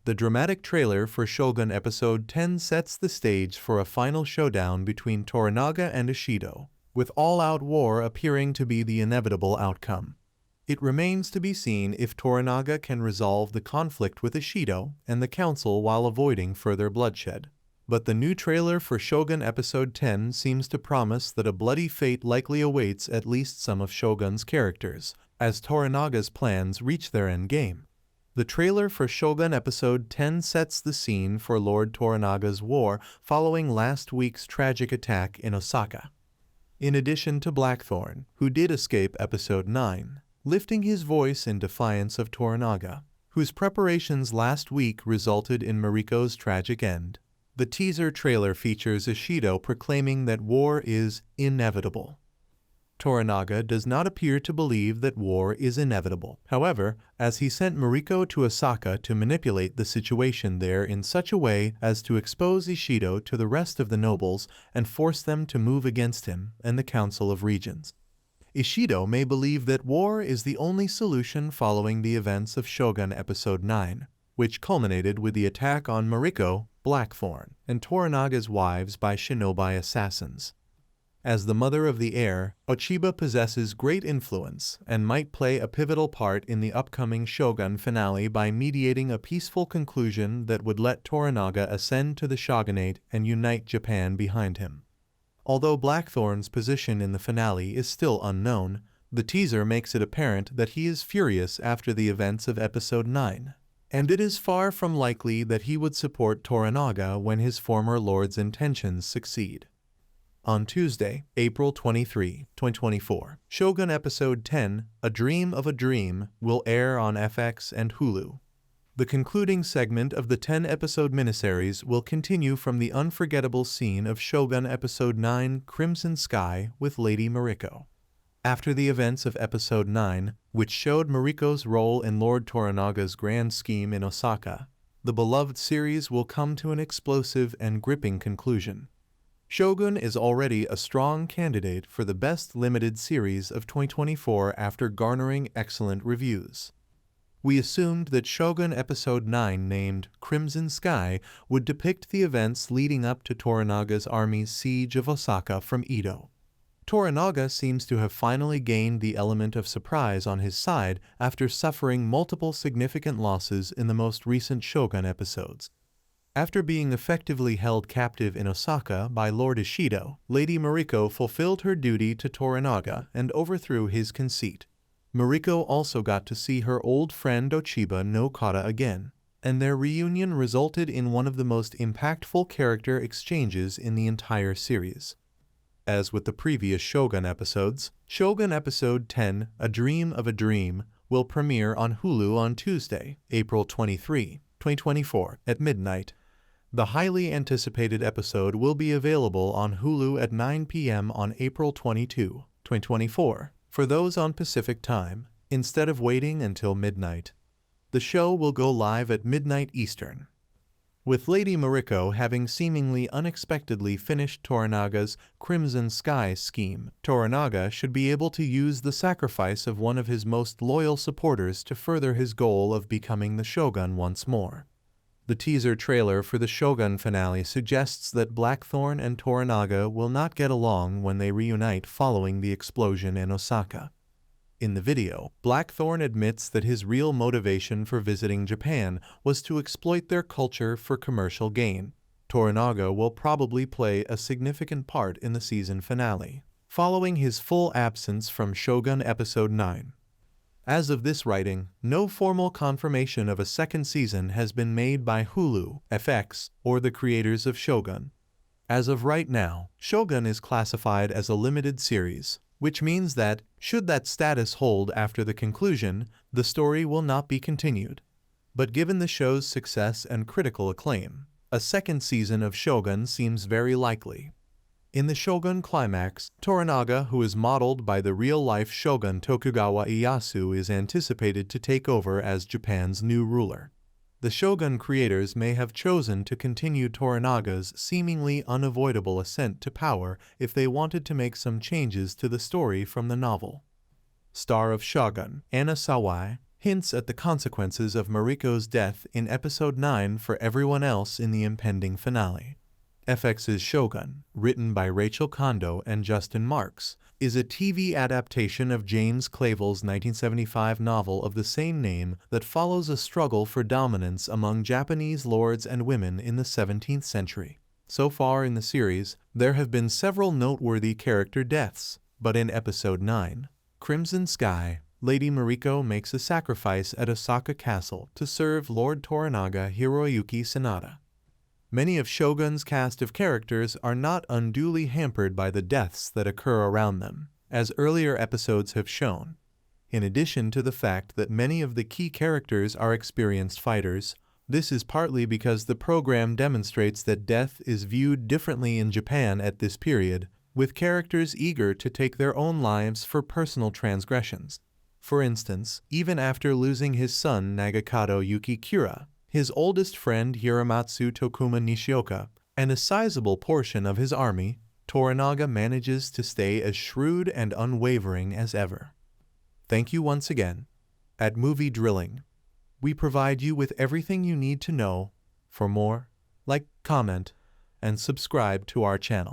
The dramatic trailer for Shogun Episode 10 sets the stage for a final showdown between Toranaga and Ishido, with all-out war appearing to be the inevitable outcome. It remains to be seen if Toranaga can resolve the conflict with Ishido and the council while avoiding further bloodshed. But the new trailer for Shogun Episode 10 seems to promise that a bloody fate likely awaits at least some of Shogun's characters, as Toranaga's plans reach their endgame. The trailer for Shogun Episode 10 sets the scene for Lord Toranaga's war following last week's tragic attack in Osaka. In addition to Blackthorne, who did escape Episode 9, lifting his voice in defiance of Toranaga, whose preparations last week resulted in Mariko's tragic end. The teaser trailer features Ishido proclaiming that war is inevitable. Toranaga does not appear to believe that war is inevitable. However, as he sent Mariko to Osaka to manipulate the situation there in such a way as to expose Ishido to the rest of the nobles and force them to move against him and the Council of Regents. Ishido may believe that war is the only solution following the events of Shogun Episode 9, which culminated with the attack on Mariko, Blackthorne, and Toranaga's wives by shinobi assassins. As the mother of the heir, Ochiba possesses great influence and might play a pivotal part in the upcoming Shogun finale by mediating a peaceful conclusion that would let Toranaga ascend to the shogunate and unite Japan behind him. Although Blackthorne's position in the finale is still unknown, the teaser makes it apparent that he is furious after the events of Episode 9, and it is far from likely that he would support Toranaga when his former lord's intentions succeed. On Tuesday, April 23, 2024, Shogun Episode 10, A Dream of a Dream, will air on FX and Hulu. The concluding segment of the 10-episode miniseries will continue from the unforgettable scene of Shogun Episode 9, Crimson Sky, with Lady Mariko. After the events of Episode 9, which showed Mariko's role in Lord Toranaga's grand scheme in Osaka, the beloved series will come to an explosive and gripping conclusion. Shogun is already a strong candidate for the best limited series of 2024 after garnering excellent reviews. We assumed that Shogun Episode 9, named Crimson Sky, would depict the events leading up to Toranaga's army's siege of Osaka from Edo. Toranaga seems to have finally gained the element of surprise on his side after suffering multiple significant losses in the most recent Shogun episodes. After being effectively held captive in Osaka by Lord Ishido, Lady Mariko fulfilled her duty to Toranaga and overthrew his conceit. Mariko also got to see her old friend Ochiba no Kata again, and their reunion resulted in one of the most impactful character exchanges in the entire series. As with the previous Shogun episodes, Shogun Episode 10, A Dream of a Dream, will premiere on Hulu on Tuesday, April 23, 2024, at midnight. The highly anticipated episode will be available on Hulu at 9 p.m. on April 22, 2024, for those on Pacific Time, instead of waiting until midnight. The show will go live at midnight Eastern. With Lady Mariko having seemingly unexpectedly finished Toranaga's Crimson Sky scheme, Toranaga should be able to use the sacrifice of one of his most loyal supporters to further his goal of becoming the Shogun once more. The teaser trailer for the Shogun finale suggests that Blackthorne and Toranaga will not get along when they reunite following the explosion in Osaka. In the video, Blackthorne admits that his real motivation for visiting Japan was to exploit their culture for commercial gain. Toranaga will probably play a significant part in the season finale, following his full absence from Shogun Episode 9. As of this writing, no formal confirmation of a second season has been made by Hulu, FX, or the creators of Shogun. As of right now, Shogun is classified as a limited series, which means that, should that status hold after the conclusion, the story will not be continued. But given the show's success and critical acclaim, a second season of Shogun seems very likely. In the Shogun Climax, Toranaga, who is modeled by the real-life Shogun Tokugawa Ieyasu, is anticipated to take over as Japan's new ruler. The Shogun creators may have chosen to continue Toranaga's seemingly unavoidable ascent to power if they wanted to make some changes to the story from the novel. Star of Shogun, Anna Sawai, hints at the consequences of Mariko's death in Episode 9 for everyone else in the impending finale. FX's Shogun, written by Rachel Kondo and Justin Marks, is a TV adaptation of James Clavell's 1975 novel of the same name that follows a struggle for dominance among Japanese lords and women in the 17th century. So far in the series, there have been several noteworthy character deaths, but in Episode 9, Crimson Sky, Lady Mariko makes a sacrifice at Osaka Castle to serve Lord Toranaga Hiroyuki Sanada. Many of Shogun's cast of characters are not unduly hampered by the deaths that occur around them, as earlier episodes have shown. In addition to the fact that many of the key characters are experienced fighters, this is partly because the program demonstrates that death is viewed differently in Japan at this period, with characters eager to take their own lives for personal transgressions. For instance, even after losing his son Nagakato Yukikura, his oldest friend Hiramatsu Tokuma Nishioka, and a sizable portion of his army, Toranaga manages to stay as shrewd and unwavering as ever. Thank you once again. At Movie Drilling, we provide you with everything you need to know. For more, like, comment, and subscribe to our channel.